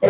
Good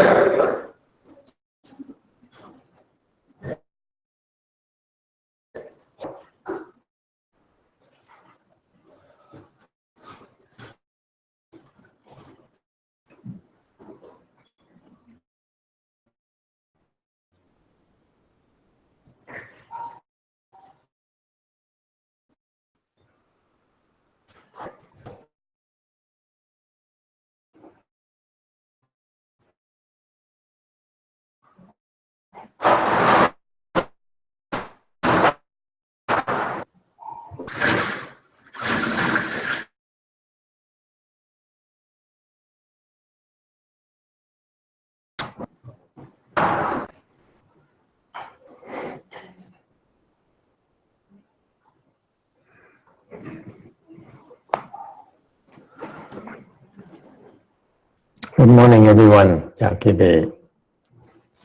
morning, everyone. Chào quý vị.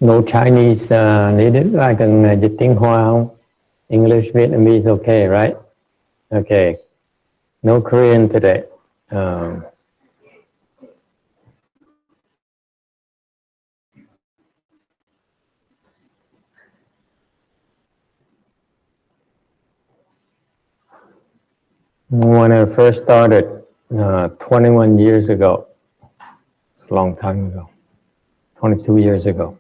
No Chinese needed. Ai cần dịch tiếng Hoa không? English, Vietnamese, okay, right? Okay. No Korean today. When I first started 21 years ago, it's a long time ago, 22 years ago.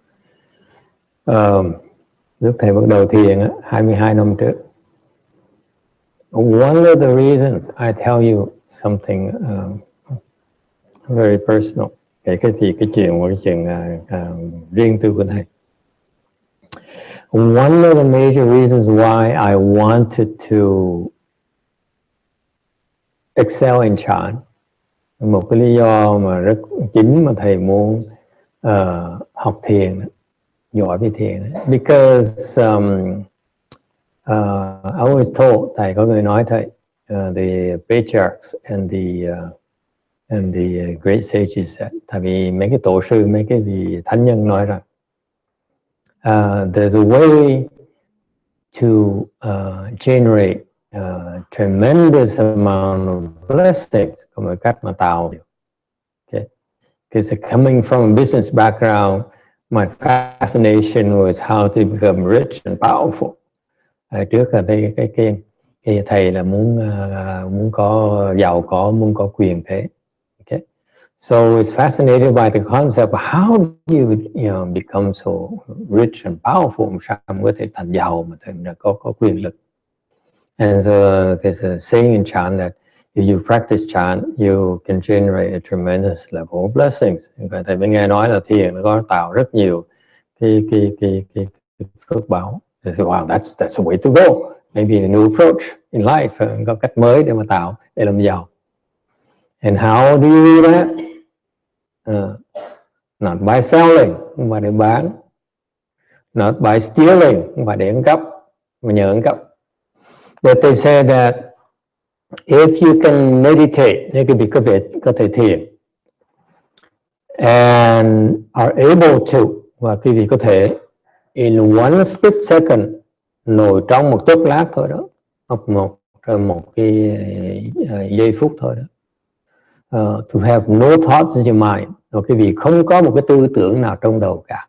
Lúc thầy bắt đầu thiền 22 năm trước. One of the reasons I tell you something very personal, cái chuyện riêng tư của thầy. One of the major reasons why I wanted to excel in Chan, một cái lý do mà rất chính mà thầy muốn học thiền, giỏi về thiền, because I always told, thầy có người nói thầy, the patriarchs and the great sages, tại vì mấy cái tổ sư, mấy cái vị thánh nhân nói rằng there's a way to generate tremendous amount of blessings, có một cách mà tạo được. Okay. Because coming from a business background, my fascination was how to become rich and powerful. Trước là cái thầy là muốn có giàu có, muốn có quyền thế. Okay. So it's fascinated by the concept of how do you become so rich and powerful, sao có thể thành giàu mà thành có quyền lực. And so there's a saying in Chan that if you practice Chan, you can generate a tremendous level of blessings. Thầy mới nghe nói là thiền nó có tạo rất nhiều cái phước báo. So wow, that's a way to go. Maybe a new approach in life. Có cách mới để mà tạo, để làm giàu. And how do you do that? Not by selling, không phải để bán. Not by stealing, không phải để ăn cắp, mà nhờ ăn cắp. But they said that if you can meditate, nếu quý vị có thể thiền, and are able to, và quý vị có thể in one split second, ngồi trong một chốc lát thôi đó, một cái giây phút thôi đó, to have no thoughts in your mind, và quý vị không có một cái tư tưởng nào trong đầu cả,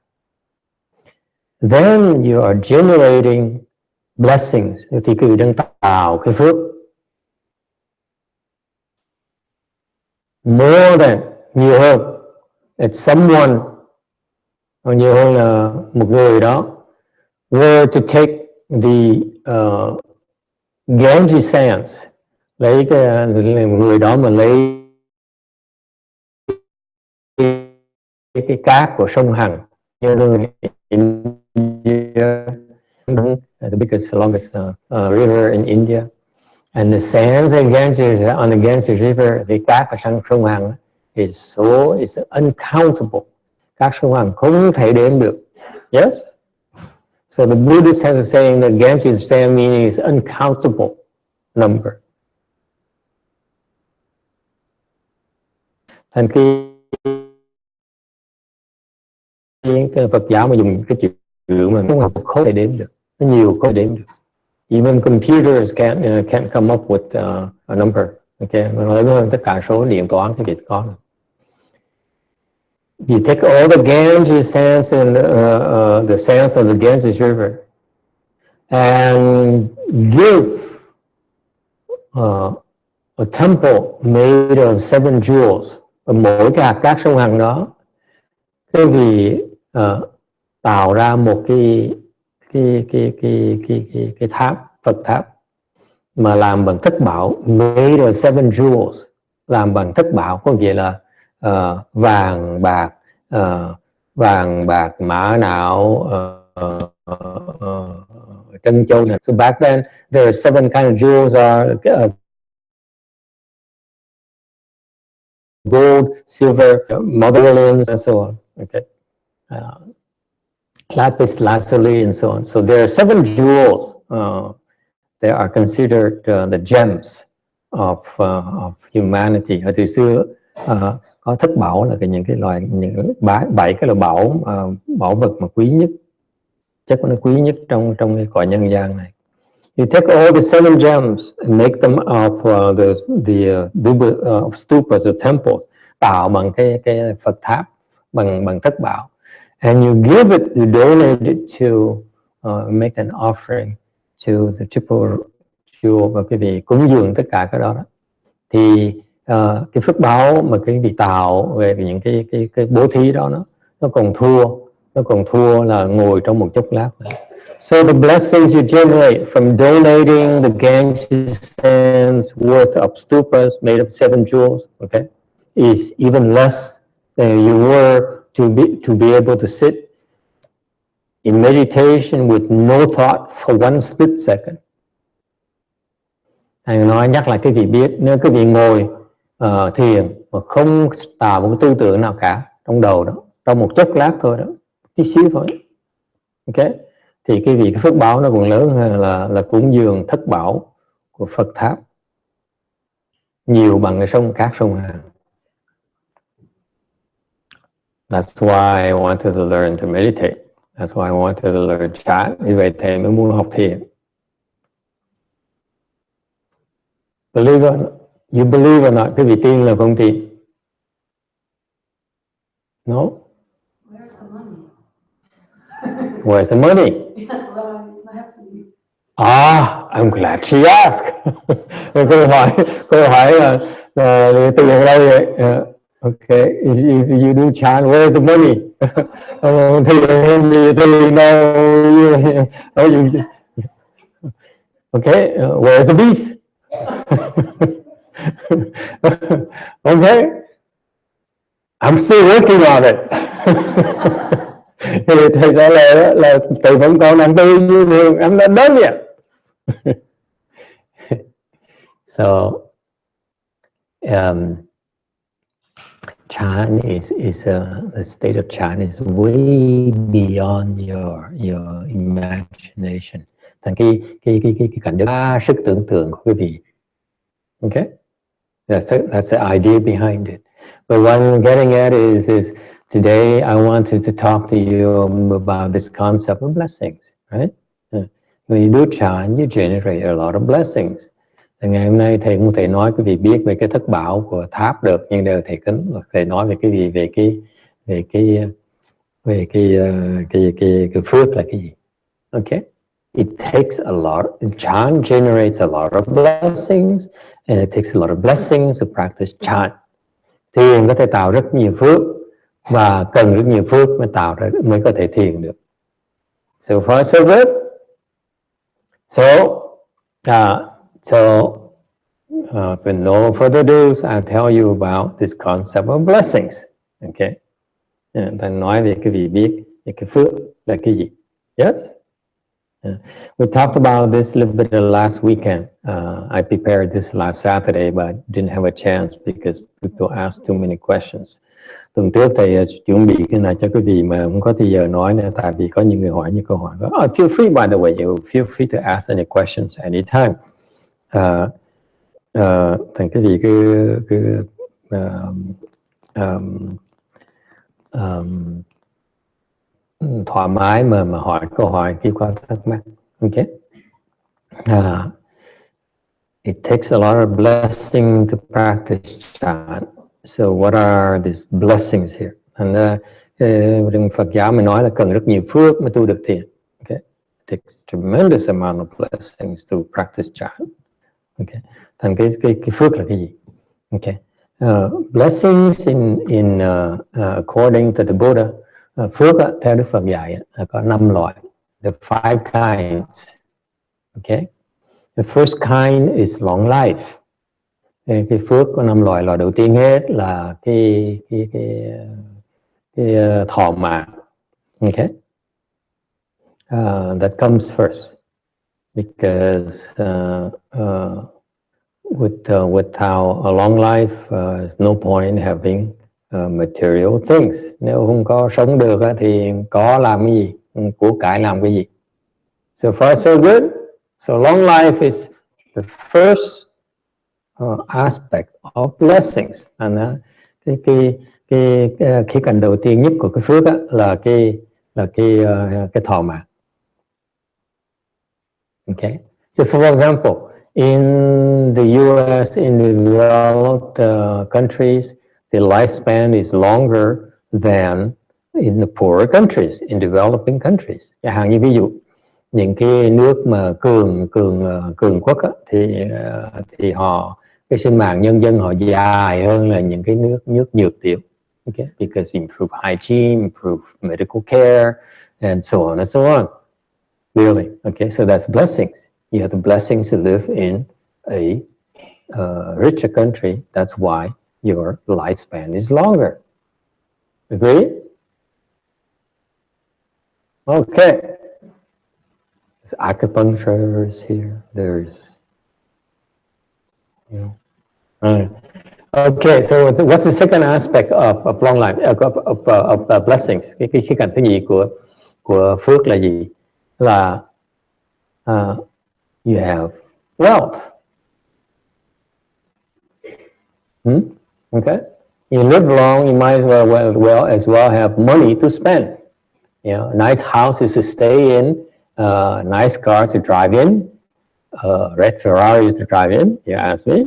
then you are generating blessings, thì quý vị đang tạo cái phước more than, nhiều hơn, it's someone, nhiều hơn là một người đó were to take the Ganges sands, lấy cái người đó mà lấy cái cát của sông Hằng, như India, the biggest, longest river in India, and the sands in Ganges, on the Ganges River, the cát của sông Hằng is uncountable. Các sông Hằng không thể đếm được. Yes. So the Buddhist has a saying that Ganges sand meaning is uncountable number. Thành cái Phật giáo mà dùng cái chữ mà không thể đếm được, nó nhiều không thể đếm được. Even computers can't come up with a number. Okay, nó lớn hơn tất cả số điện toán cái việc có. You take all the Ganges sands and the sands of the Ganges River and give a temple made of 7 jewels. Và mỗi cái hạt cát sông Hằng đó, cái vị tạo ra một cái tháp, Phật tháp mà làm bằng thất bảo, made of 7 jewels, làm bằng thất bảo, có nghĩa là vàng bạc, mã não, trân châu này. So back then there are 7 kind of jewels, are gold, silver, modulins, and so on. Okay, lapis lazuli, and so on. So there are 7 jewels. They are considered the gems of humanity. Ở từ xưa có thất bảo là những cái loại 7 cái loại bảo vật mà quý nhất, chắc nó quý nhất trong cái cõi nhân gian này. You take all the 7 gems and make them of of stupas or temples, tạo bằng cái Phật tháp bằng thất bảo, and you give it, you donate it to make an offering to the triple jewel, và cái vị cúng dường tất cả cái đó. Thì cái phước báo mà cái vị tạo về những cái bố thí đó nó còn thua là ngồi trong một chốc lát nữa. So the blessings you generate from donating the Ganges sands worth of stupas made of 7 jewels, okay, is even less than you were to be able to sit in meditation with no thought for 1 split second. Thầy nói nhắc lại cái vị biết, nếu cái vị ngồi thiền mà không tạo một cái tư tưởng nào cả trong đầu đó, trong một chốc lát thôi đó, tí xíu thôi, ok, thì cái phước báo nó còn lớn hơn là cúng dường thất bảo của Phật tháp nhiều bằng cái cát sông Hằng. That's why I wanted to learn to meditate. That's why I wanted to learn chant. Vì vậy thầy mới muốn học thiền. Believe or not, you believe or not, cái vị tin là không tin? No. Where's the money? Where's the money? Yeah, well, it's not happening. I'm glad she asked. câu hỏi là tiền ở đâu vậy? Okay, if you do chant, where's the money? Thì you just okay. Where's the beef? Okay, I'm still working on it. Thì thầy trả lời là thầy vẫn còn làm tư như thường, I'm not done yet. So chant is the state of chant is way beyond your imagination. Thành cái cảnh giới sức tưởng tượng của quý vị. Okay, that's the idea behind it. But what I'm getting at is today I wanted to talk to you about this concept of blessings, right? When you do chant, you generate a lot of blessings. Thì ngày hôm nay thầy cũng thể nói quý vị biết về cái thất bảo của tháp được, nhưng đều thầy nói về cái gì, về cái phước là cái gì. Okay? It takes a lot. Chant generates a lot of blessings, and it takes a lot of blessings to practice chant. Thiền có thể tạo rất nhiều phước, và cần rất nhiều phước mới có thể thiền được. So far so good. With no further ado, I'll tell you about this concept of blessings. Okay? Ta nói về cái vị biết, về cái phước là cái gì. Yes? We talked about this a little bit last weekend. I prepared this last Saturday, but didn't have a chance because people asked too many questions. Tuần trước thầy chuẩn bị cái này cho quý vị mà không có thời giờ nói nữa, tại vì có những người hỏi những câu hỏi. Feel free, by the way, you feel free to ask any questions anytime. Thành quý vị cứ thoải mái mà hỏi câu hỏi khi có thắc mắc. Okay. It takes a lot of blessing to practice chant. So what are these blessings here? Thành trong Phật giáo mình nói là cần rất nhiều phước mới tu được thiền. Okay. It takes tremendous amount of blessings to practice jhana. Okay. Thành cái phước là cái gì? Okay. Blessings in according to the Buddha, phước theo Đức Phật dạy có 5 loại, the 5 kinds. Okay. The first kind is long life. Cái phước có 5 loại. Loại đầu tiên hết là cái thọ mạng. Okay. That comes first because without a long life, there's no point in having material things. Nếu không có sống được thì có làm cái gì? Của cải làm cái gì? So far so good. So long life is the first aspect of blessings. And cái khía cạnh đầu tiên nhất của cái phước là cái thọ mạng. Okay. So for example, in the U.S., in the developed countries, the lifespan is longer than in the poorer countries, in developing countries. Chẳng hạn như ví dụ, những cái nước mà cường quốc thì họ cái sinh mạng nhân dân họ dài hơn là những cái nước nhược tiểu. Okay, because improve hygiene, improve medical care, and so on and so on. Really, okay, so that's blessings. You have the blessings to live in a richer country. That's why your lifespan is longer. Agree? Okay. There's acupuncturists here. There's, you know. Okay, so what's the second aspect of long life, of blessings? Cái khía cạnh thứ nhì của phước là gì? Là you have wealth. Okay, you live long, you might as well have money to spend. You know, nice houses to stay in, nice cars to drive in, red Ferraris to drive in. You ask me.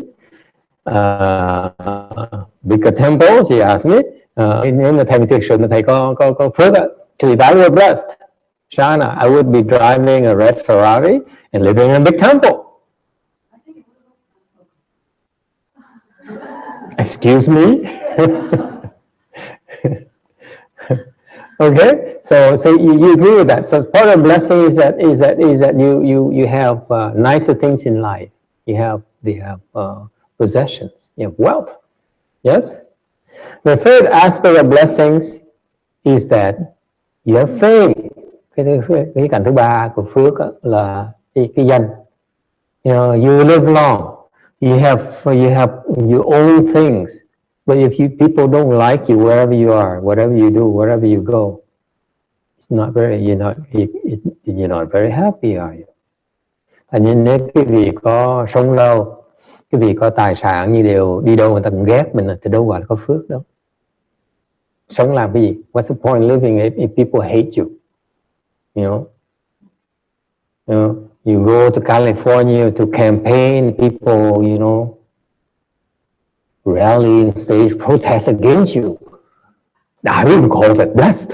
Bigger temples, you ask me. Nếu mà thầy thực sự mà thầy có phước thì that were blessed. Shana, I would be driving a red Ferrari and living in a big temple. Excuse me? Okay, so you agree with that. So part of blessing is that you have nicer things in life. You have possessions. You have wealth. Yes. The third aspect of blessings is that you have fame. Cái cảnh thứ ba của phước là cái danh. You know, you live long. You have your own things. But if people don't like you wherever you are, whatever you do, wherever you go, you're not very happy, are you? And nếu cái vị có sống lâu, cái vị có tài sản như đều đi đâu người ta cũng ghét mình thì đâu gọi là có phước đâu. Sống làm cái gì? What's the point living if people hate you? You know, you go to California to campaign, people, you know, rally and stage protest against you. I wouldn't call that blessed.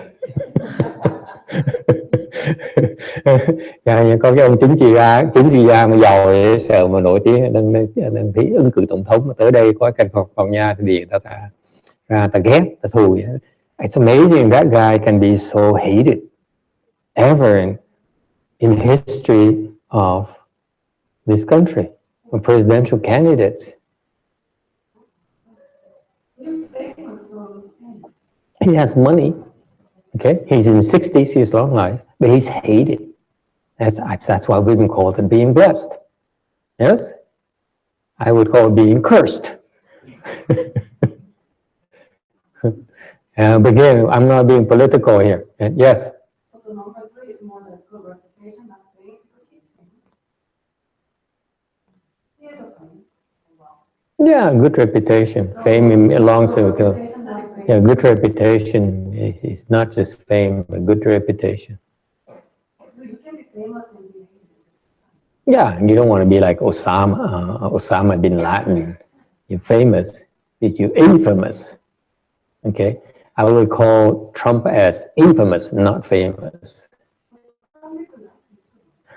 Có cái ông chính trị gia mà giàu vậy, sợ mà nổi tiếng đang thấy ứng cử tổng thống mà tới đây có cảnh phòng nhà thì điện ta ghét, ta thù. It's amazing that guy can be so hated ever in history of this country, of presidential candidates. He has money. Okay, he's in his 60s, he's long life, but he's hated. That's why we've been called it being blessed. Yes? I would call it being cursed. But again, I'm not being political here. Yes? But the number 3 is more like good reputation, not fame, because he's famous. He is a fame. Yeah, good reputation. So fame belongs to good reputation is not just fame, but good reputation. You can be famous and be hated. Yeah, you don't want to be like Osama bin Laden. You're famous, you're infamous. Okay, I would call Trump as infamous, not famous.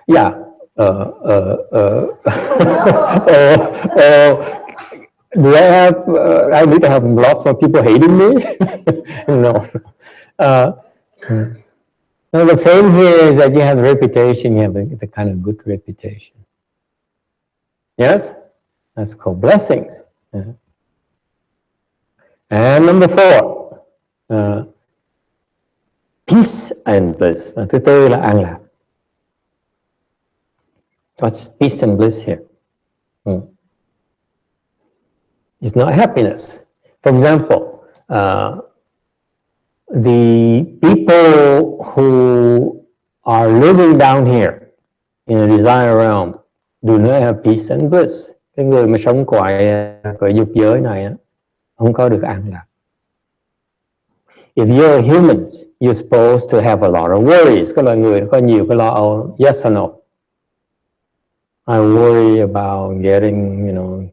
Yeah. Do I have? I need to have lots of people hating me? No. No, the fame here is that you have a reputation. You have the kind of good reputation. Yes, that's called blessings. And number 4, peace and bliss. Và thứ tư là an lạc. What's peace and bliss here? It's not happiness. For example, the people who are living down here in a desire realm do not have peace and bliss. Cái người mà sống cõi dục giới này không có được an lạc. If you're a human, you're supposed to have a lot of worries. Có loài người có nhiều cái lo âu. Yes or no? I worry about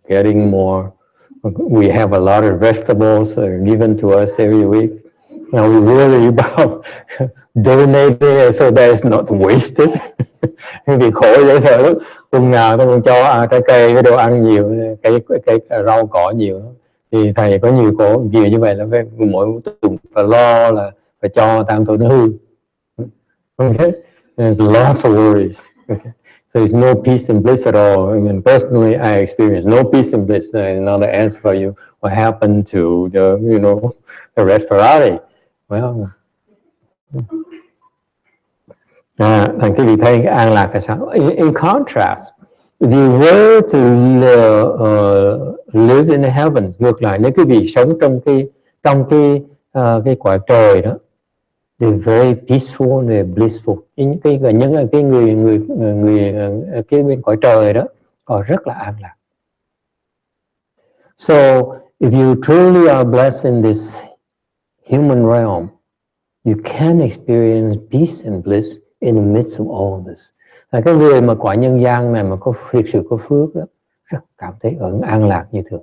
getting more. We have a lot of vegetables given to us every week. Now we worry about donating so that it's not wasted. Vì khổ dễ sợ lắm. Tuần nào tôi còn cho trái cây, cái đồ ăn nhiều, cái rau cỏ nhiều. Thì thầy có nhiều cổ nhiều như vậy là mỗi tuần phải lo là phải cho tam thôi nó hư. Okay, there's lots of worries. Okay, so there's no peace and bliss at all. I mean, personally, I experienced no peace and bliss. Another answer for you: what happened to the red Ferrari? Well, thành cái vị thấy an lạc là sao? In contrast, if you were to live in heaven, ngược lại nếu quý vị sống trong cái cõi trời đó, they're very peaceful, they're blissful. Những cái người cái bên cõi trời đó họ rất là an lạc. So if you truly are blessed in this human realm, you can experience peace and bliss in the midst of all this. Là cái người mà cõi nhân gian này mà có thực sự có phước đó, rất cảm thấy an lạc như thường.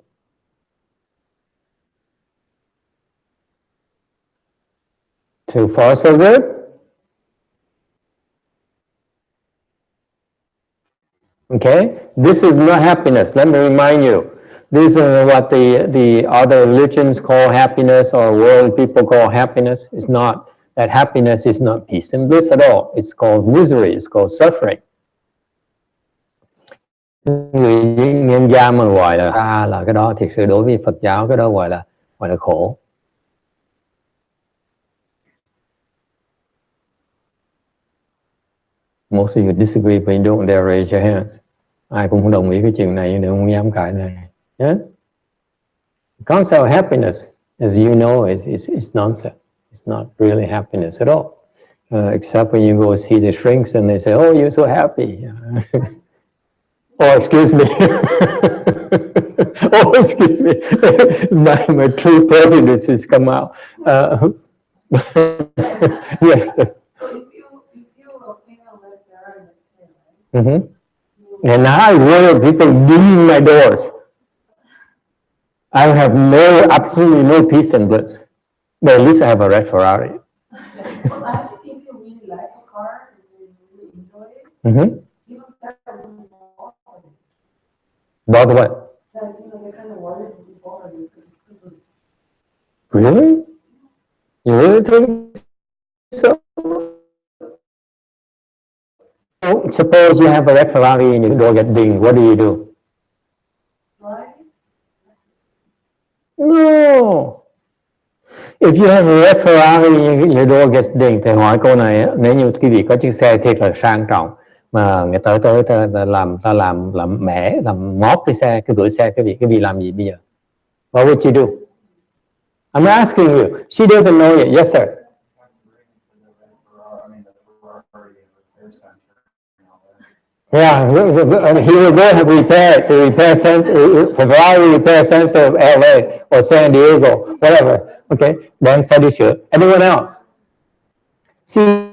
So far so good. Okay, this is not happiness. Let me remind you. This is what the other religions call happiness, or world people call happiness. It's not. That happiness is not peace and bliss at all. It's called misery. It's called suffering. Người nhân gian mà gọi là cái đó, thực sự đối với Phật giáo cái đó gọi là khổ. Most of you disagree, but you don't dare raise your hands. Ai cũng không đồng ý cái chuyện này, đừng không dám cãi này. Yeah? The concept of happiness, as you know, it's nonsense. It's not really happiness at all, except when you go see the shrinks and they say, "Oh, you're so happy." Oh, excuse me. Oh, excuse me. My true prejudice has come out. Yes. Mm-hmm. And I worry people leaving my doors. I have absolutely no peace and bliss. But at least I have a red Ferrari. Well, I think if you really like a car and you really enjoy it, even better when you walk on it. About what? That, the kind of water that you walk on it. Really? You really think so? Suppose you have a red Ferrari and your door gets dinged. What do? Right? No. If you have a red Ferrari and your door gets dinged, thì hỏi câu này, nếu như quý vị có chiếc xe thiệt là sang trọng mà người ta tới làm mẻ, làm móp cái xe, cái cửa xe, quý vị làm gì bây giờ? What would you do? I'm asking you. She doesn't know yet. Yes, sir. Yeah, he will go and repair center, Ferrari repair center of LA or San Diego, whatever. Okay, then sẽ đi sửa. Anyone else? See,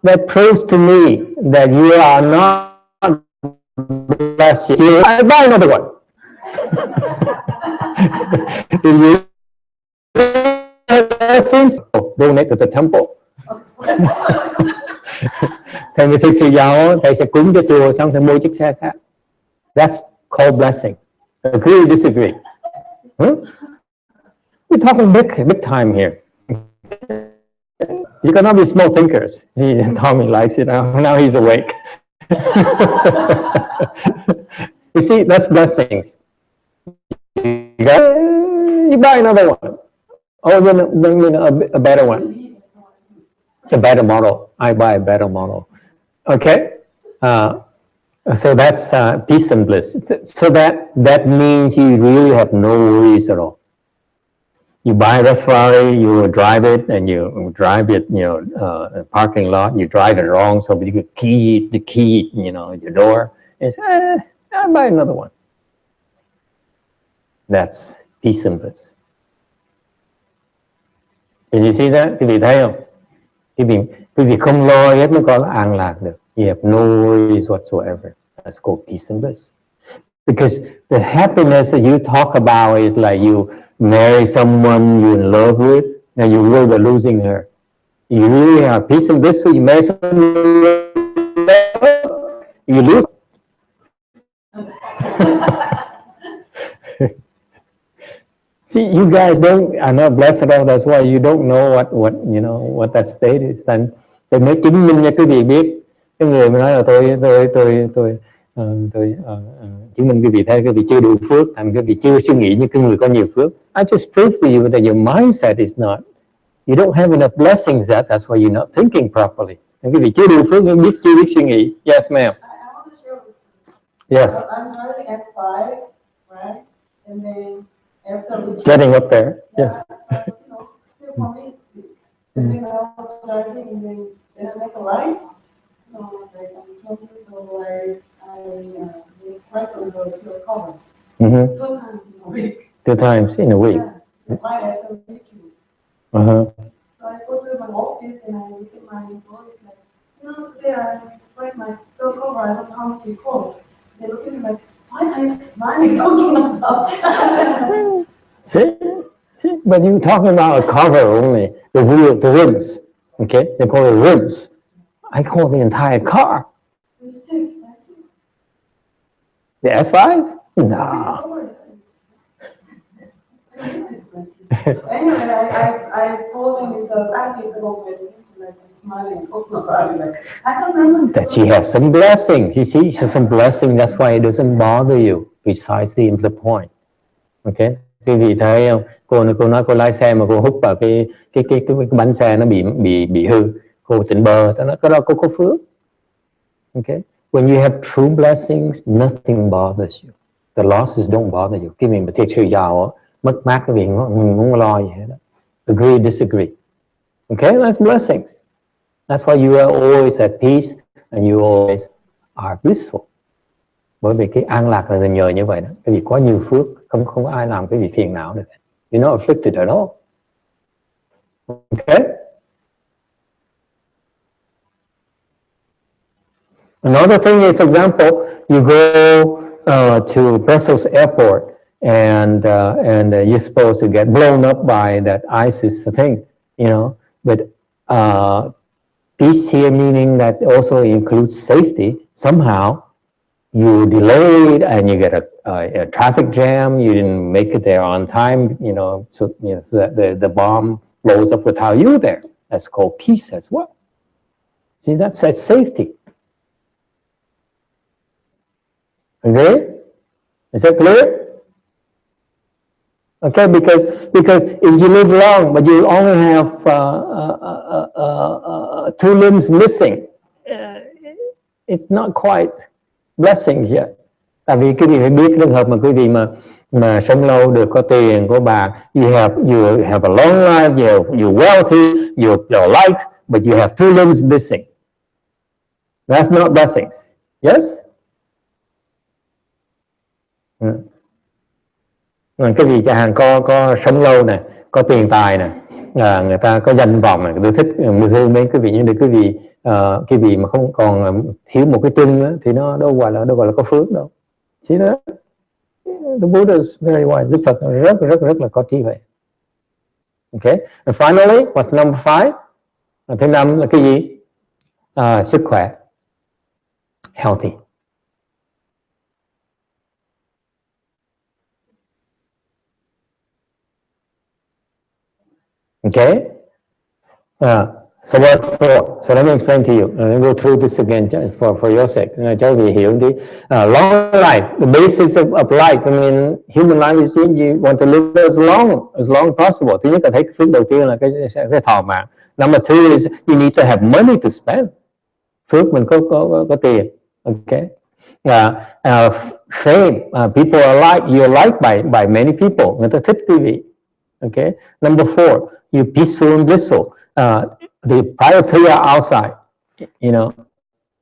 that proves to me that you are not blessed. I buy another one. If you have blessings, donate to the temple. Thầy mới thực sự giàu, thầy sẽ cúng cho chùa xong thầy mua chiếc xe khác. That's called blessing. Agree, disagree? We're talking big time here. You cannot be small thinkers. See, Tommy likes it now. Now he's awake. You see, that's blessings. You buy another one. Oh, then a better one. A better model. I buy a better model. Okay? So that's peace and bliss. So that means you really have no worries at all. You buy a Ferrari, you drive it, and you drive it, parking lot. You drive it wrong, so you could key the key, your door. And say, I'll buy another one. That's peace and bliss. Can you see that? Quý vị thấy không? Quý vị không lo hết mới có là an lạc được. You have no worries whatsoever. That's called peace and bliss. Because the happiness that you talk about is like you marry someone you're in love with, and you worry about losing her. You really have peace and bliss when you marry someone you lose. See, you guys are not blessed at all. That's why you don't know what that state is. Thành mới chứng minh cho quý vị biết. Cái người mà nói là tôi chứng minh quý vị thấy quý vị chưa đủ phước, thành quý vị chưa suy nghĩ như cái người có nhiều phước. I just proved to you that your mindset is not. You don't have enough blessings yet. That's why you're not thinking properly. Thành quý vị chưa đủ phước, chưa biết suy nghĩ. Yes, ma'am. I want to share with you. Yes. I'm driving S5, right? And then after we Getting up there. Yes. Still for me, and then I was driving, and then I make a right. Like I'm trying so like I just try to go to a cover. 2 times in a week. 2 times in a week. Yeah. Right after YouTube. Uh-huh. So I go to my office and I look at my employees like, today I express my third cover. I don't know how much it costs. They look at me like, what are you smiling talking about? See, but you're talking about a cover only, the rims. Okay, they call it rims. I call the entire car. It's too expensive. The S5? No. It's expensive. Anyway, I told him it's a family problem. Like smiling, talking about it. Like I don't remember. That she have some blessings. You see, she has some blessing. That's why it doesn't bother you. Precisely the point. Okay. Quý vị thấy không? Cô nói cô lái xe mà cô hút vào cái bánh xe nó bị hư. Cô tỉnh bơ, nó cái đó cô có phước. Okay. When you have true blessings, nothing bothers you. The losses don't bother you. Khi mình mà thiệt sự giàu, mất mát cái việc mình muốn lo gì hết đó. Agree, disagree. Okay, that's blessings. That's why you are always at peace and you always are blissful. Bởi vì cái an lạc là nhờ như vậy đó. Cái vì có nhiều phước, không có ai làm cái gì phiền não được. You're not afflicted at all. Okay? Another thing is, for example, you go to Brussels airport and you're supposed to get blown up by that ISIS thing, but peace here meaning that also includes safety. Somehow you delayed and you get a traffic jam, you didn't make it there on time, so that the bomb blows up without you there. That's called peace as well. See, that's safety. Okay? Is that clear? Okay, because if you live long but you only have 2 limbs missing, it's not quite blessings yet. Tại vì quý vị phải biết trường hợp mà quý vị mà sống lâu được, có tiền, có bạc, you have a long life, you're wealthy, you're light, but you have 2 limbs missing. That's not blessings. Yes? Cái gì chẳng hạn có sống lâu này, có tiền tài này, người ta có danh vọng này, tôi thích mùi hương mấy quý vị, nhưng để quý vị mà không còn thiếu một cái chân nữa, thì nó đâu gọi là có phước đâu. See that? The Buddha is very wise. Đức Phật rất là có trí huệ. Okay, and finally, what's number 5? Thứ 5 là cái gì? Sức khỏe, healthy. Okay. So what for? So let me explain to you. Let me go through this again just for your sake. Cho vì hiểu đi. Long life, the basis of life. I mean, human life is you want to live as long as possible. Thứ nhất là thấy cái phước đầu tiên là cái thọ mạng. Number 2 is you need to have money to spend. Phước mình có tiền. Okay. Fame, people are you're liked by many people. Người ta thích quý vị. Okay. Number 4, you're peaceful and blissful. The prior 3 are outside. You know,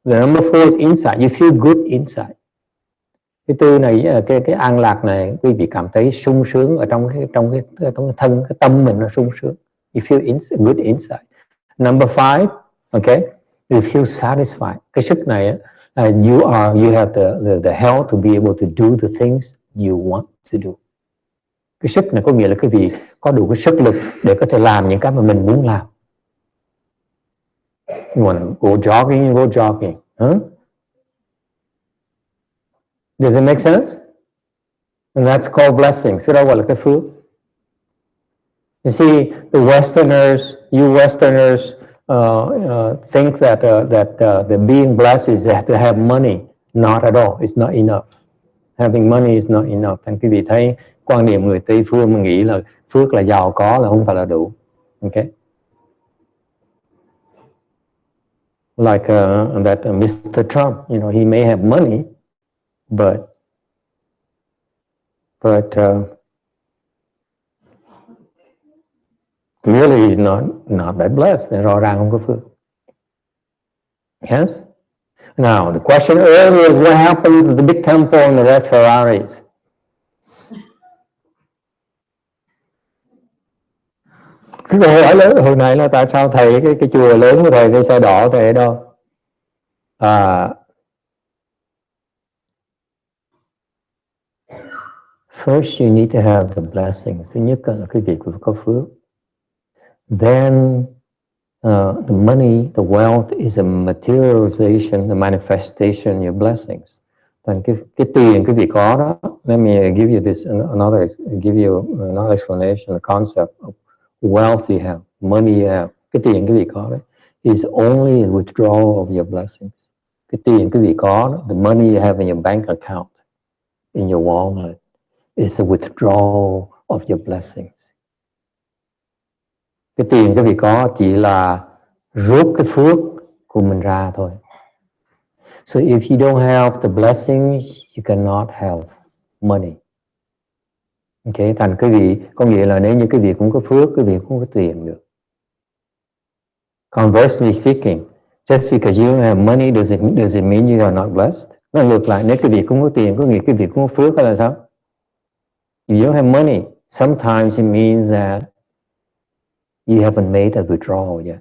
the number 4 is inside. You feel good inside. Cái 4 này, cái an lạc này, quý vị cảm thấy sung sướng ở trong cái thân, cái tâm mình nó sung sướng. You feel good inside. Number 5, okay, you feel satisfied. Cái sức này, you have the health to be able to do the things you want to do. Cái sức này có nghĩa là quý vị có đủ cái sức lực để có thể làm những cái mà mình muốn làm. You want to go jogging, you go jogging. Huh? Does it make sense? And that's called blessings. Cái đó gọi là cái phước. You see, the Westerners, you Westerners think that the being blessed is that to have money. Not at all. It's not enough. Having money is not enough. Thành quý vị thấy quan niệm người Tây phương mà nghĩ là phước là giàu có là không phải là đủ. Okay. Like that Mr. Trump, you know, he may have money, but really he's not that blessed. Rõ ràng không có phước. Yes. Now the question earlier is what happened to the big temple and the red Ferraris? Cái câu hỏi lớn hồi này là tại sao thầy cái chùa lớn của thầy cái xe đỏ thầy ở đâu? First you need to have the blessings. Thứ nhất là cái việc có phước. Then the money, the wealth is a materialization, the manifestation of your blessings. Thành cái tiền cái việc có đó. Let me give you another explanation, the concept of wealth you have, money you have. Cái tiền cái việc có đấy is only a withdrawal of your blessings. Cái tiền cái việc có đó, the money you have in your bank account, in your wallet, is a withdrawal of your blessings. Cái tiền cái việc có chỉ là rút cái phước của mình ra thôi. So if you don't have the blessings, you cannot have money. Okay, thành cái vị có nghĩa là nếu như cái việc cũng có phước, cái việc cũng có tiền được. Conversely speaking, just because you don't have money does it mean you are not blessed? Nó ngược lại, nếu cái việc cũng có tiền có nghĩa cái việc cũng có phước hay là sao? If you don't have money, sometimes it means that you haven't made a withdrawal yet.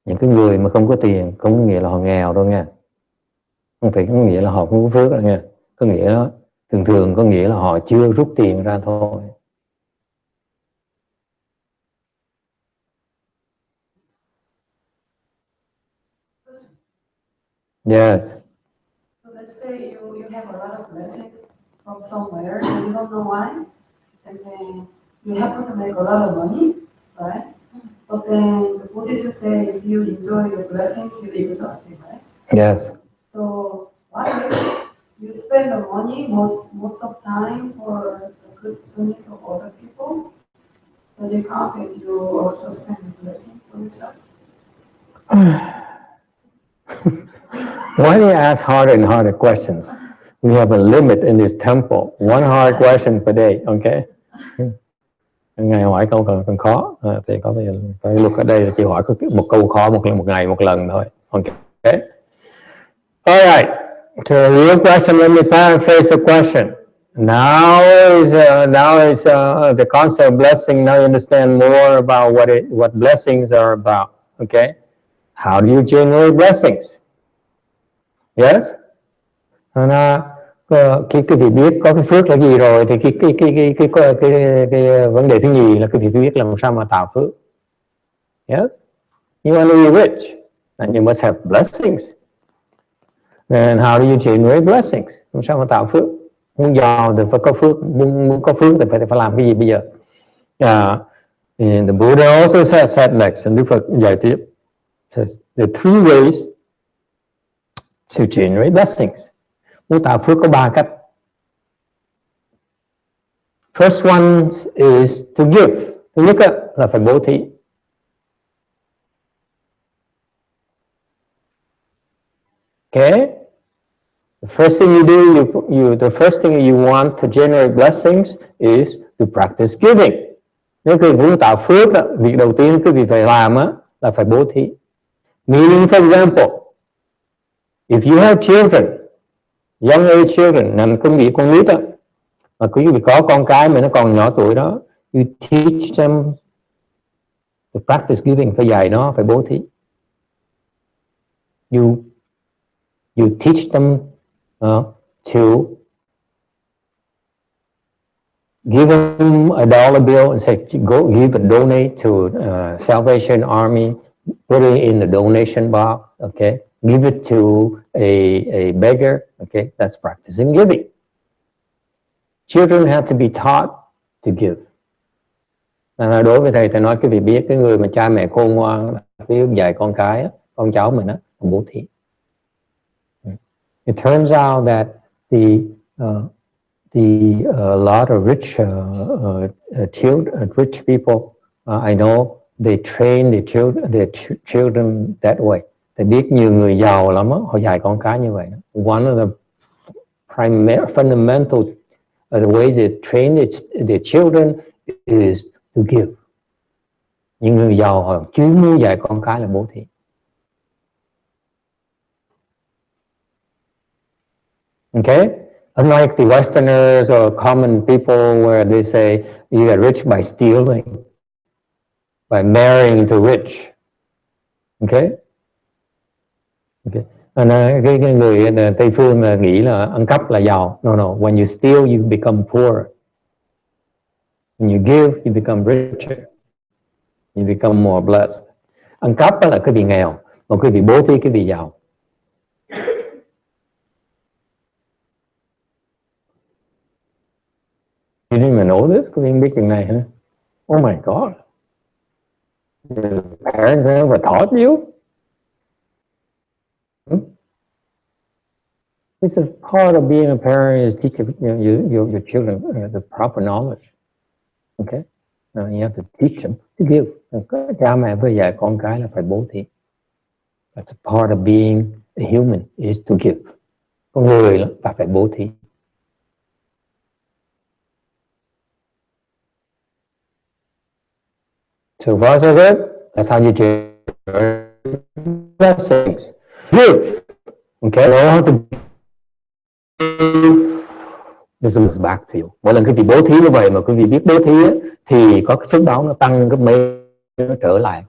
Những cái người mà không có tiền không có nghĩa là họ nghèo đâu nha. Không phải có nghĩa là họ không có phước đâu nha. Có nghĩa là thường có nghĩa là họ chưa rút tiền ra thôi. Yes. So let's say you have a lot of blessings from somewhere and you don't know why, and then you happen to make a lot of money, right? But then the Buddhists say if you enjoy your blessings, you be exhausted, right? Yes. So what if you spend the money most of time for the good things of other people? Does it count as you also spend the blessings for yourself? Why do you ask harder and harder questions? We have a limit in this temple. One hard question per day, okay? Ngày hỏi câu còn khó, thì có cái luật ở đây là chỉ hỏi một câu khó một ngày một lần thôi. Okay. All right. To the real question, let me paraphrase the question. Now is the concept of blessing. Now you understand more about what blessings are about. Okay. How do you generate blessings? Yes. And Khi quý vị biết có cái phước là gì rồi thì cái vấn đề thứ nhì là quý vị biết làm sao mà tạo phước. Yes, you want to be rich and you must have blessings. And how do you generate blessings? Làm sao mà tạo phước? Muốn giàu thì phải có phước, muốn có phước thì phải làm cái gì bây giờ? And the Buddha also said next, and Đức Phật giải tiếp, says the three ways to generate blessings. Muốn tạo phước có 3 cách. First one is to give. Thứ nhất là phải bố thí. Okay? The first thing you do, the first thing you want to generate blessings is to practice giving. Nếu quý vị muốn tạo phước, việc đầu tiên quý vị phải làm là phải bố thí. Meaning, for example, if you have children, young age children, nằm công việc con nít mà quý vị có con cái mà nó còn nhỏ tuổi đó, you teach them to practice giving, phải dạy nó phải bố thí. You teach them to give them a dollar bill and say, go give and donate to Salvation Army, put it in the donation box, okay? Give it to a beggar, okay? That's practicing giving. Children have to be taught to give. Đối với thầy nói cái việc biết cái người mà cha mẹ khôn ngoan, biết dạy con cái, con cháu mình bố thí. It turns out that a lot of rich people, I know, they train their children that way. They biết nhiều người giàu lắm họ dạy con cái như vậy. One of the fundamental the ways they train their children is to give. Những người giàu họ chú muốn dạy con cái là bố thí. Okay? Unlike the Westerners or common people where they say you get rich by stealing, by marrying to rich. Okay? Okay. Cái người Tây phương là nghĩ là ăn cắp là giàu. No, when you steal you become poor. When you give you become richer. You become more blessed. Ăn cắp là cái vị nghèo, mà cái vị bố thí cái vị giàu. You didn't even know this? Có biết chuyện này hả? Oh my God. Your parents never taught you? This is part of being a parent, is teaching your children the proper knowledge. Okay? You have to teach them to give. Cha mẹ phải dạy con cái là phải bố thí. That's a part of being a human, is to give. Con người là phải bố thí. So far so good. That's how you generate blessings. Give. Okay? You don't have to give. This comes back to you. Mỗi lần quý vị bố thí như vậy mà quý vị biết bố thí thì có cái phước báo nó tăng gấp mấy, nó trở lại.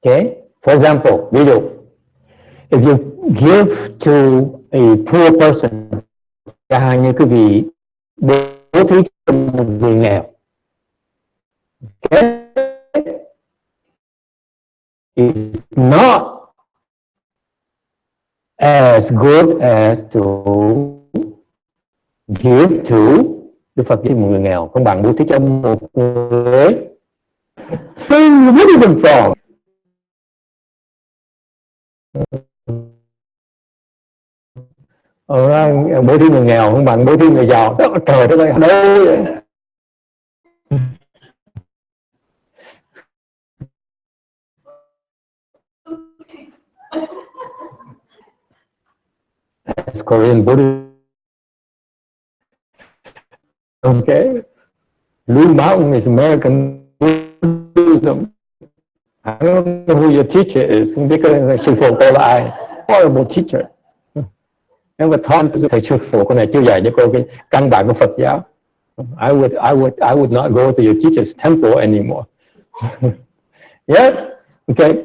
Okay? For example, ví dụ, if you give to a poor person, chẳng hạn như quý vị bố thí cho một người nghèo, okay? It's not as good as to give to Đức Phật cho một người nghèo, không bằng bố thí cho một người. What is it from? Bố thí người nghèo không bằng bố thí người giàu. Trời đất ơi, đâu vậy? That's Korean Buddhism. Okay. Blue Mountain is American Buddhism. I don't know who your teacher is because sư phụ cô là ai? Horrible teacher. Nếu mà taught thầy sư phụ cô này chưa dạy cho cô cái căn bản của Phật giáo. I would not go to your teacher's temple anymore. Yes? Okay.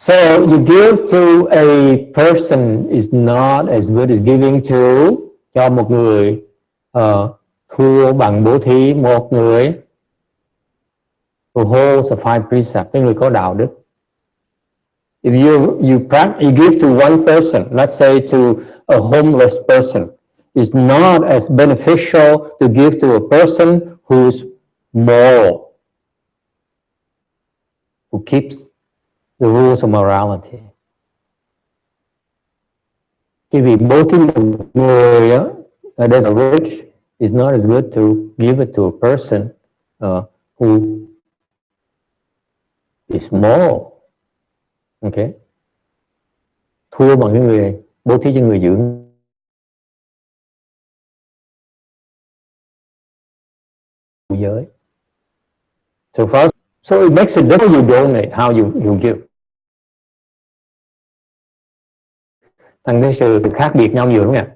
So you give to a person is not as good as giving to, cho một người thua bằng bố thí một người who holds the five precepts, cái người có đạo đức. If you give to one person, let's say to a homeless person, it's not as beneficial to give to a person who's moral, who keeps the rules of morality. Cái việc bố thí một người there's a rich, it's not as good to give it to a person who is moral. Okay. Thua bằng cái người bố thí cho người giữ giới. So first, so it makes a difference how you donate, how you give. Thành cái sự khác biệt nhau nhiều đúng không ạ?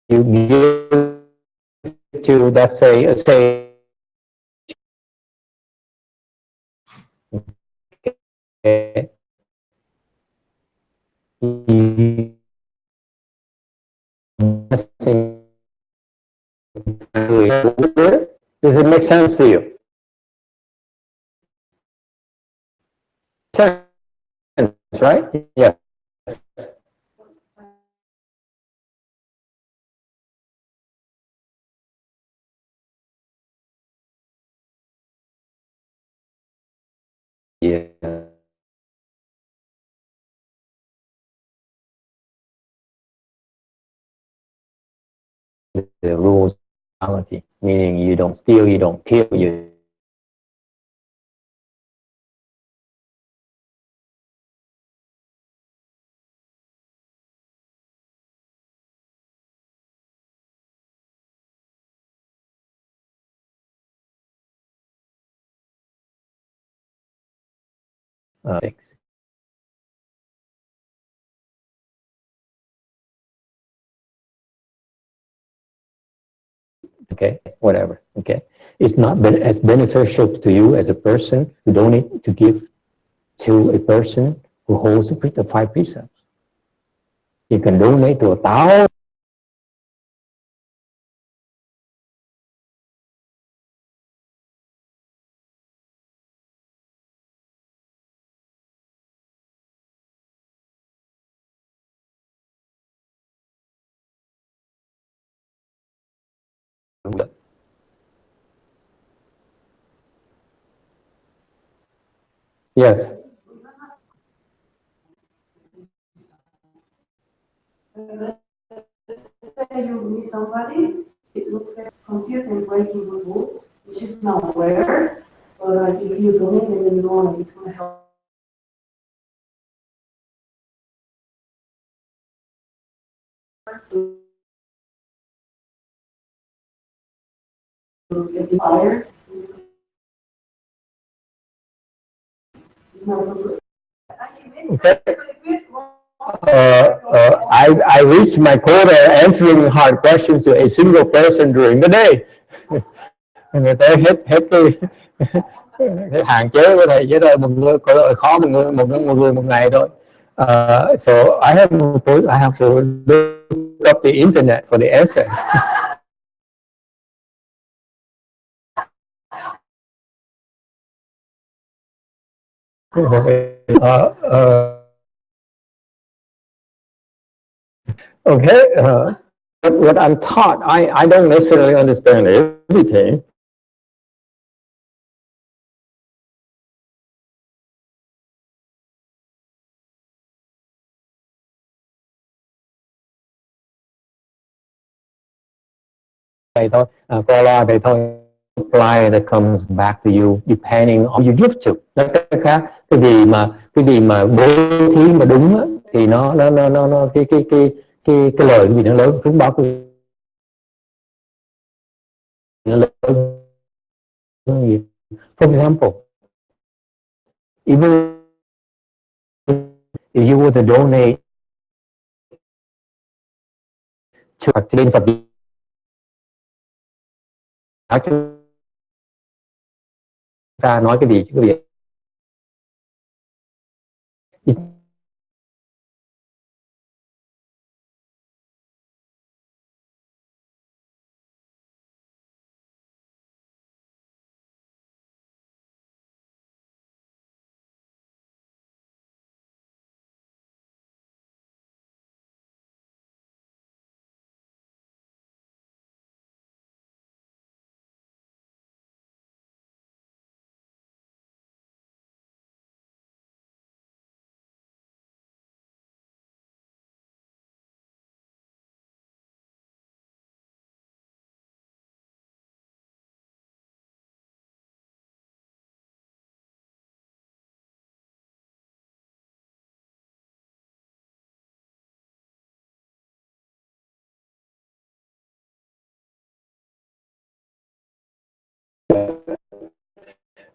You give to, let's say, a stage. Okay. Does it make sense to you? Sense, right? Yeah. Yeah. The rules of morality, meaning you don't steal, you don't kill, you fix. Okay, whatever. Okay, it's not as beneficial to you as a person who donate to give to a person who holds the five precepts. You can donate to 1,000. Yes. Let's say you meet somebody, it looks like confused and breaking the rules, which is not aware, but if you donate and then you know it's going to help. To get the fire. It's not so good. Okay. I reached my quota answering hard questions to a single person during the day. Người ta hết cái hạn chế của thầy với rồi một người có lợi khó một người một ngày thôi. So I have to look up the internet for the answer. Okay, what I'm taught, I don't necessarily understand everything. Thầy thôi, qua loa thầy thôi. Supply that comes back to you depending on you give to. Nói cách khác, cái gì mà bố thí mà đúng á, thì nó cái lời gì nó lớn, phước báo nó lớn. For example, even if you were to donate to bên Phật chúng ta nói cái gì chứ quý vị?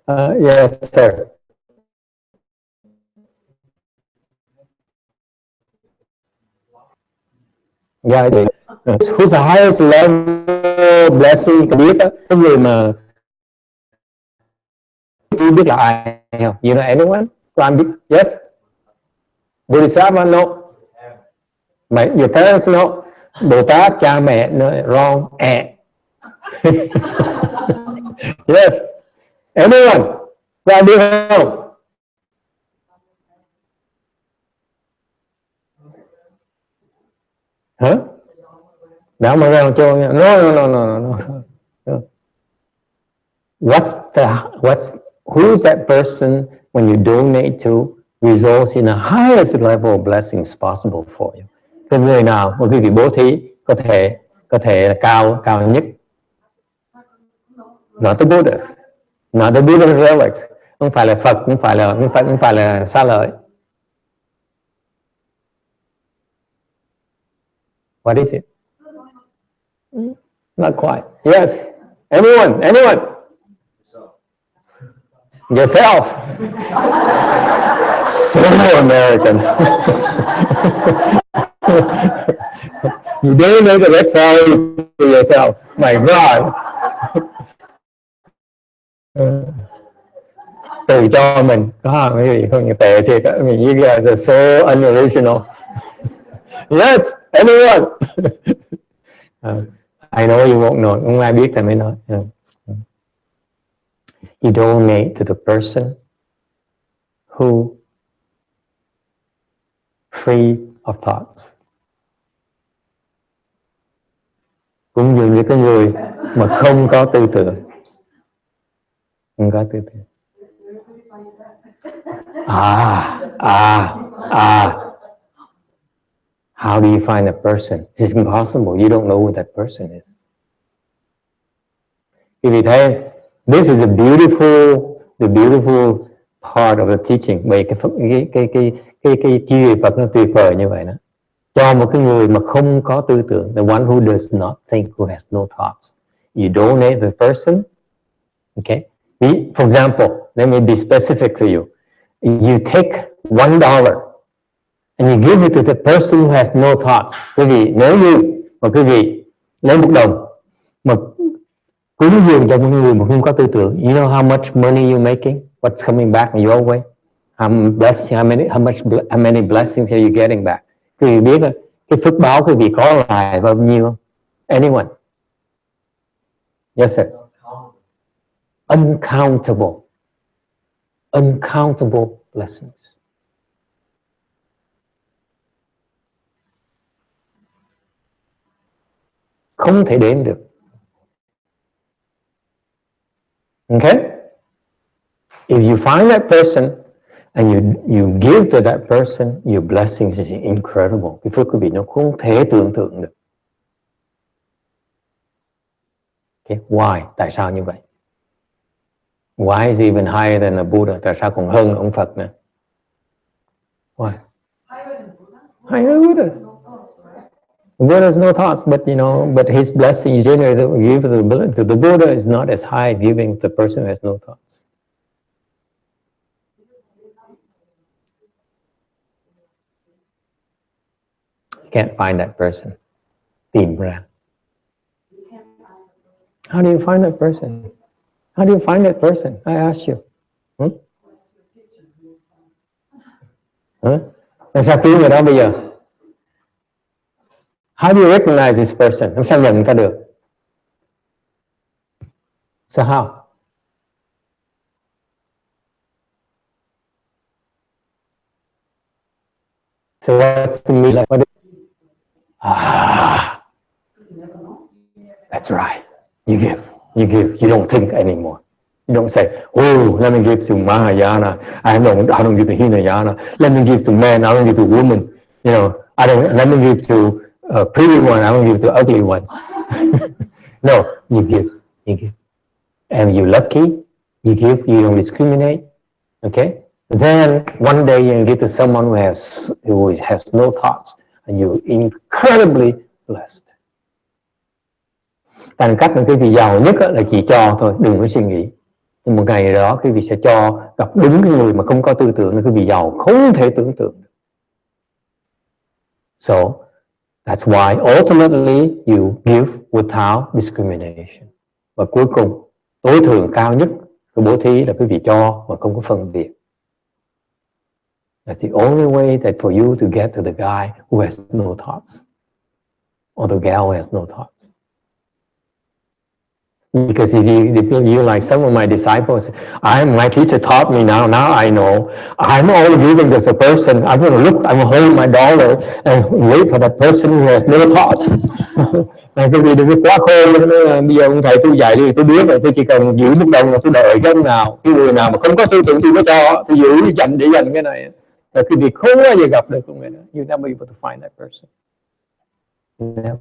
Yes, sir. Yeah, who's the highest level blessing? Biết đó, cái người mà tôi biết là ai không? You know anyone? Có anh biết? Yes. Bodhisattva, no. Your parents, no. Bồ Tát, cha mẹ, no. Wrong. Yes. Anyone? Có ai biết không? Hả? Đạo mà ra cho no. Who's that person when you donate to results in the highest level of blessings possible for you? Cái người nào mà quý vị bố thí có thể là cao nhất? Not the Buddhas, not the Buddha relics, không phải là Phật, không phải là Xá Lợi. What is it? Not quite. Yes. Anyone? Yourself. So American. You didn't make a red flag to yourself. My God. Từ cho mình có cái gì không tệ thiệt á, mình you guys are so unoriginal. Yes, anyone. I know you won't know. Không ai biết thì mới nói. You donate to the person who free of thoughts. Cũng dường như cái người mà không có tư tưởng. Không có tư tưởng. How do you find a person? It's impossible. You don't know who that person is. Vì thế, this is the beautiful part of the teaching. Bởi cái chi Phật nó tuyệt vời như vậy đó. Cho một cái người mà không có tư tưởng, the one who does not think, who has no thoughts. You donate the person, okay? For example, let me be specific to you. You take $1 and you give it to the person who has no thoughts. Quý vị, nếu như mà quý vị lấy $1 mà cúng dường cho một người mà không có tư tưởng, you know how much money you're making? What's coming back in your way? How many blessings are you getting back? Quý vị biết cái phước báo quý vị có lại bao nhiêu không? Anyone? Yes, sir. Uncountable blessings. Không thể đếm được. Okay? If you find that person and you give to that person, your blessings is incredible. Cái phước quý vị nó không thể tưởng tượng được. Okay? Why? Tại sao như vậy? Why is even higher than a Buddha? Tại sao còn hơn ông Phật nữa? Why? Higher than Buddha. I know Buddha. Buddha has no thoughts, but you know, but his blessing you generate give the ability to the Buddha is not as high giving the person who has no thoughts. You can't find that person. Tìm ra. How do you find that person? How do you find that person? I ask you. Làm sao kiếm người đó bây giờ? How do you recognize this person? Làm sao nhận người ta được? So how? So what's the meaning? Like, that's right. You give. You don't think anymore. You don't say, oh, let me give to Mahayana. I don't give to Hinayana. Let me give to man. I don't give to woman. You know, let me give to pretty one. I don't give to ugly ones. No, you give. And you're lucky. You give. You don't discriminate. Okay. Then one day you get to someone who has no thoughts, and you're incredibly blessed. Thành cách mà quý vị giàu nhất là chỉ cho thôi, đừng có suy nghĩ. Nhưng một ngày đó quý vị sẽ cho, gặp đúng cái người mà không có tư tưởng, quý vị giàu không thể tưởng tượng. So that's why ultimately you give without discrimination. Và cuối cùng tối thượng cao nhất của bố thí là quý vị cho mà không có phân biệt. That's the only way that for you to get to the guy who has no thoughts, or the gal who has no thoughts. Because if you like some of my disciples, my teacher taught me now I know. I'm only giving to a person. I'm going to look, I'm going to hold my dollar and wait for that person who has no thoughts. Cái gì đừng có quá khôn. Bây giờ ông thầy tôi dạy đi, tôi biết rồi, tôi chỉ cần giữ một đồng là tôi đợi cái ông nào. Cái người nào mà không có tư tưởng tôi mới cho, tôi giữ dành để dành cái này. Là cái việc không bao giờ gặp được con người đó. You never be able to find that person. Never.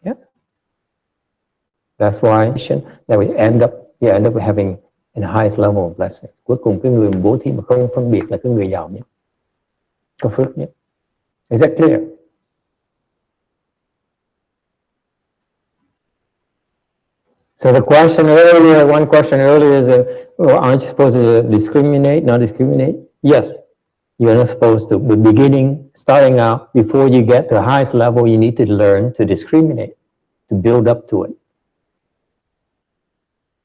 Yes. That's why that we end up having the highest level of blessing. Cuối cùng cái người bố thí mà không phân biệt là cái người giàu nhất, có phước nhất. Is that clear? So the question earlier, one question earlier is, aren't you supposed to discriminate, not discriminate? Yes, you're not supposed to. But starting out, before you get to the highest level, you need to learn to discriminate, to build up to it.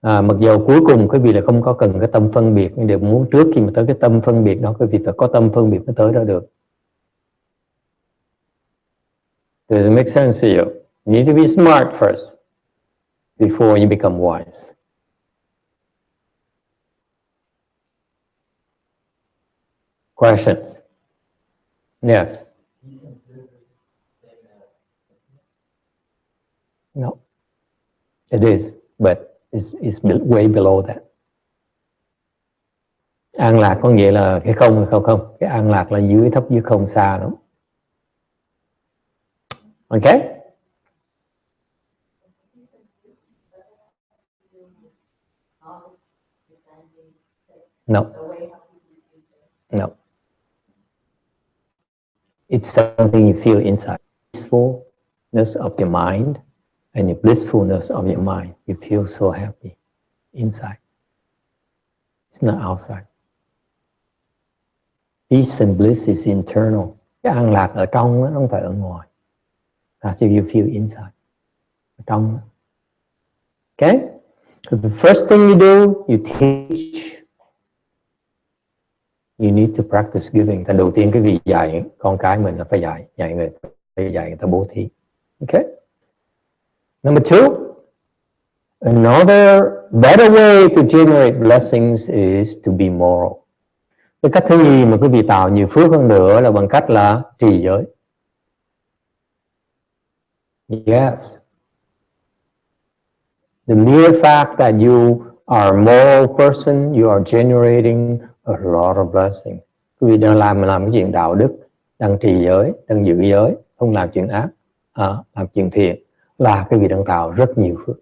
Mặc dù cuối cùng quý vị là không có cần cái tâm phân biệt, nhưng đều muốn trước khi mà tới cái tâm phân biệt đó, quý vị phải có tâm phân biệt mới tới đó được. Does it make sense to you? You need to be smart first before you become wise. Questions? Yes. No. It is, but it's way below that. An lạc có nghĩa là cái không hay không? Cái an lạc là dưới, thấp dưới không, xa lắm. Okay? No. No. It's something you feel inside. Peacefulness of your mind and the blissfulness of your mind. You feel so happy inside. It's not outside. Peace and bliss is internal. Cái an lạc ở trong đó, nó không phải ở ngoài. That's if you feel inside. Ở trong đó. Okay? So the first thing you do, you teach. You need to practice giving. Đầu tiên cái việc dạy con cái mình là phải dạy người ta bố thí. Okay? Number two, another better way to generate blessings is to be moral. Cái cách thứ nhì mà quý vị tạo nhiều phước hơn nữa là bằng cách là trì giới. Yes. The mere fact that you are a moral person, you are generating a lot of blessing. Quý vị đang làm cái chuyện đạo đức, đang trì giới, đang giữ giới, không làm chuyện ác, làm chuyện thiện, là quý vị đang tạo rất nhiều phước.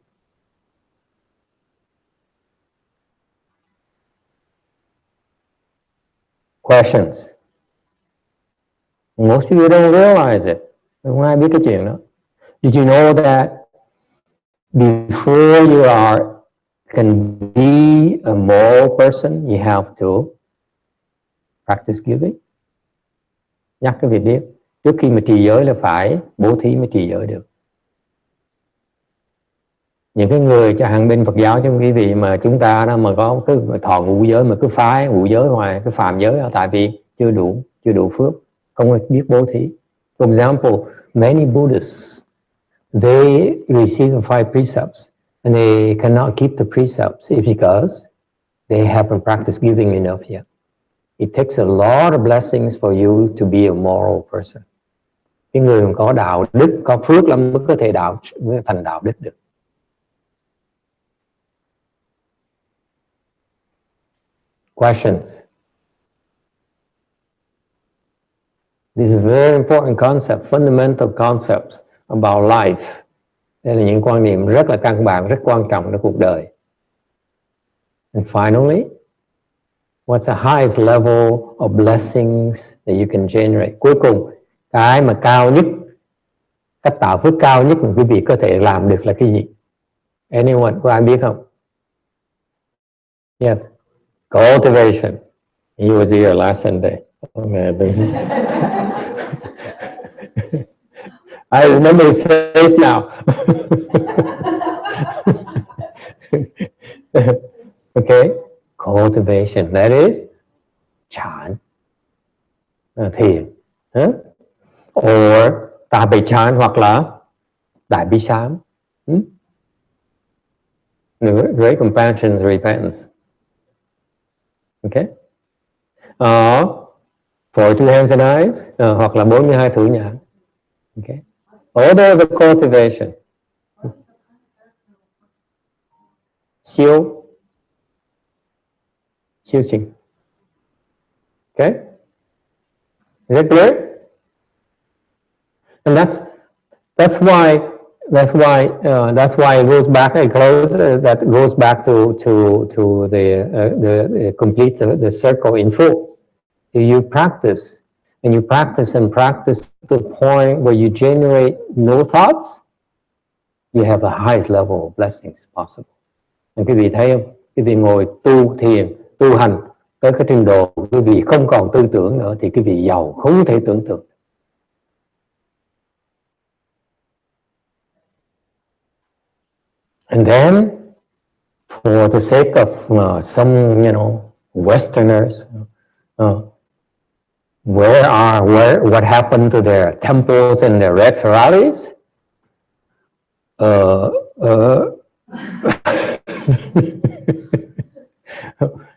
Questions? Most people don't realize it. Không ai biết cái chuyện đó. Did you know that before you can be a moral person, you have to practice giving? Nhắc cái việc biết. Trước khi mà trì giới là phải bố thí mới trì giới được. Những cái người cho hàng bên Phật giáo chứ quý vị mà chúng ta đó mà có cứ thọ ngũ giới mà cứ phái ngũ giới ngoài cái phàm giới đó, tại vì chưa đủ phước, không biết bố thí. For example, many Buddhists, they receive the 5 precepts and they cannot keep the precepts because they haven't practiced giving enough yet. It takes a lot of blessings for you to be a moral person. Cái người mà có đạo đức, có phước lắm mới có thể thành đạo đức được. Questions? This is a very important concept, fundamental concepts about life. Đây là những quan niệm rất là căn bản, rất quan trọng trong cuộc đời. And finally, what's the highest level of blessings that you can generate? Cuối cùng, cái mà cao nhất, cách tạo phước cao nhất mà quý vị có thể làm được là cái gì? Anyone, có ai biết không? Yes. Cultivation. He was here last Sunday. I remember his face now. Okay. Cultivation. That is chán. Thiền. Or Tà Bày Chán hoặc là Đại Bi Sám. Great compassion, repentance. Okay. 42 hands and eyes, hoặc là 42 thủ nhãn. Okay. All those are cultivation. Siêu sinh. Okay. Is it clear? And that's why it goes back and close. That goes back to the complete the circle in full. You practice and you practice and practice to the point where you generate no thoughts. You have the highest level of blessings possible. And quý vị thấy không? Quý vị ngồi tu thiền, tu hành tới cái trình độ quý vị không còn tư tưởng nữa thì quý vị giàu không thể tưởng tượng. And then, for the sake of some, Westerners, what happened to their temples and their red Ferraris?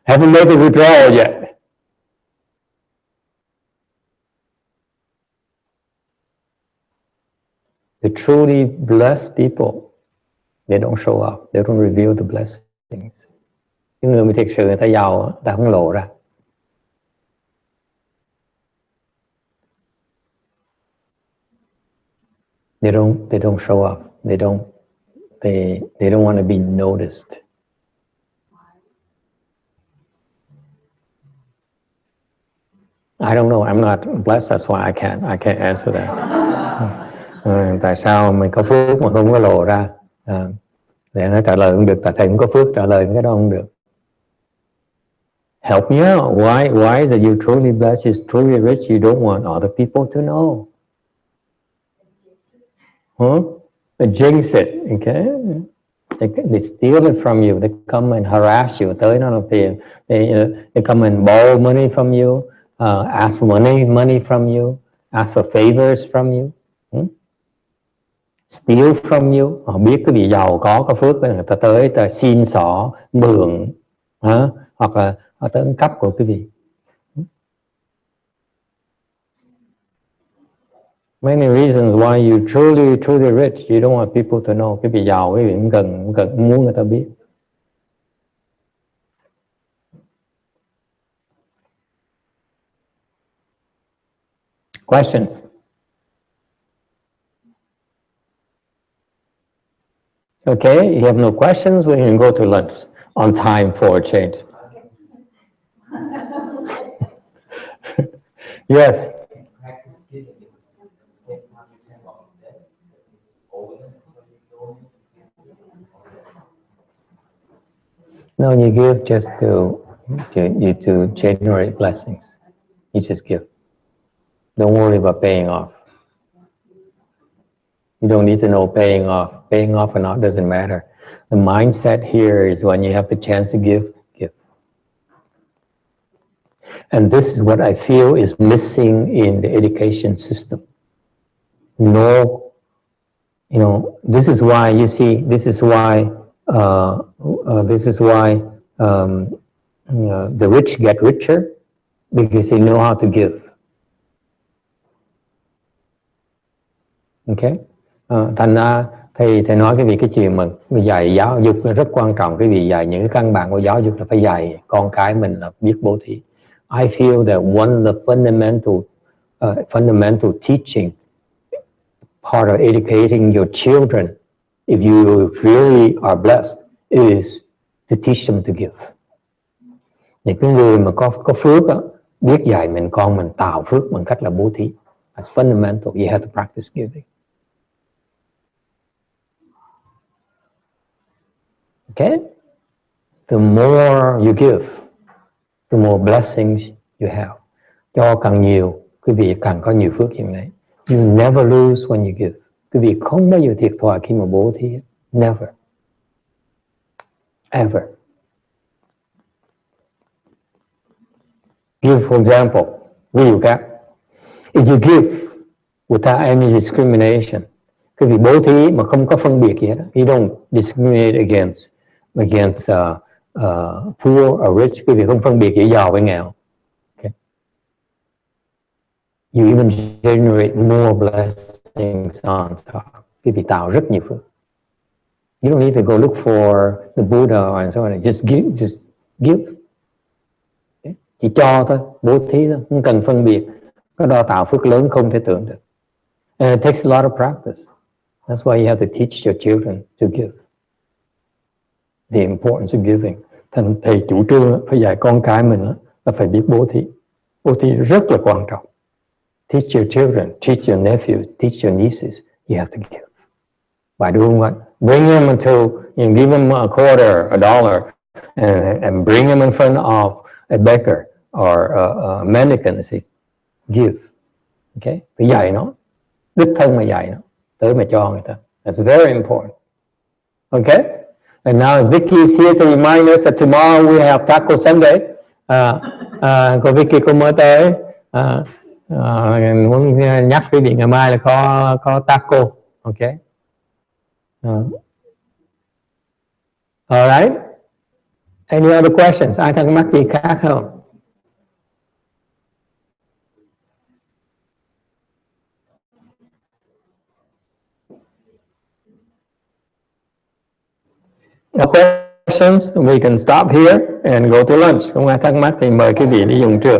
Haven't made the withdrawal yet. The truly blessed people, they don't show up. They don't reveal the blessings. Những người mà thực sự người ta giàu, người ta không lộ ra. They don't show up. They don't want to be noticed. I don't know. I'm not blessed. That's why I can't answer that. Tại sao mình có phước mà không có lộ ra? Để nó trả lời không được, tại thầy không có phước trả lời cái đó không được. Help me out. Why is it you truly blessed, you're truly rich, you don't want other people to know? They jinx it, okay? They steal it from you. They come and harass you. Tới nó làm phiền. They come and borrow money from you, ask for money from you, ask for favors from you. Steal from you. Họ biết cái vị giàu có phước người ta tới, ta xin xỏ, mượn, hoặc là họ tới cắp của quý vị. Many reasons why you truly rich, you don't want people to know. Cái vị giàu, quý vị cũng cần muốn người ta biết. Questions? Okay, you have no questions, we can go to lunch on time for a change. Yes. Practice No, you give just to generate blessings. You just give. Don't worry about paying off. You don't need to know paying off. Paying off or not doesn't matter. The mindset here is when you have the chance to give, give. And this is what I feel is missing in the education system. No, this is why you see, this is why the rich get richer, because they know how to give. Okay? Thành ra thầy nói cái chuyện mà dạy giáo dục là rất quan trọng. Cái việc dạy những cái căn bản của giáo dục là phải dạy con cái mình là biết bố thí. I feel that one of the fundamental teaching part of educating your children, if you really are blessed, is to teach them to give. Những cái người mà có phước đó, biết dạy con mình tạo phước bằng cách là bố thí. That's fundamental. You have to practice giving. Okay? The more you give, the more blessings you have. Cho càng nhiều, quý vị càng có nhiều phước như này. You never lose when you give. Quý vị không bao giờ thiệt thòi khi mà bố thí. Never. Ever. Give, for example, ví dụ các, if you give without any discrimination, quý vị bố thí mà không có phân biệt gì hết, you don't discriminate against poor or rich, quý vị không phân biệt giữa giàu với nghèo. Okay. You even generate more blessings on top. Quý vị tạo rất nhiều phước. You don't need to go look for the Buddha and so on. Just give. Okay. Chỉ cho thôi, bố thí thôi, không cần phân biệt. Cái đó tạo phước lớn không thể tưởng được. And it takes a lot of practice. That's why you have to teach your children to give. The importance of giving. Thành thầy chủ trương phải dạy con cái mình là phải biết bố thí. Bố thí rất là quan trọng. Teach your children, teach your nephews, teach your nieces. You have to give. By doing what? Bring them give them a quarter, a dollar, and bring them in front of a beggar or a mendicant and say, give. Okay? Phải dạy nó. Đích thân mà dạy nó. Tới mà cho người ta. That's very important. Okay? And now as Vicky is here to remind us that tomorrow we have Taco Sunday. Cô Vicky cô mới tới. Muốn nhắc quý vị ngày mai là có taco. Okay? All right? Any other questions? Ai thắc mắc gì khác không? No questions? We can stop here and go to lunch. Không ai thắc mắc thì mời quý vị đi dùng trưa.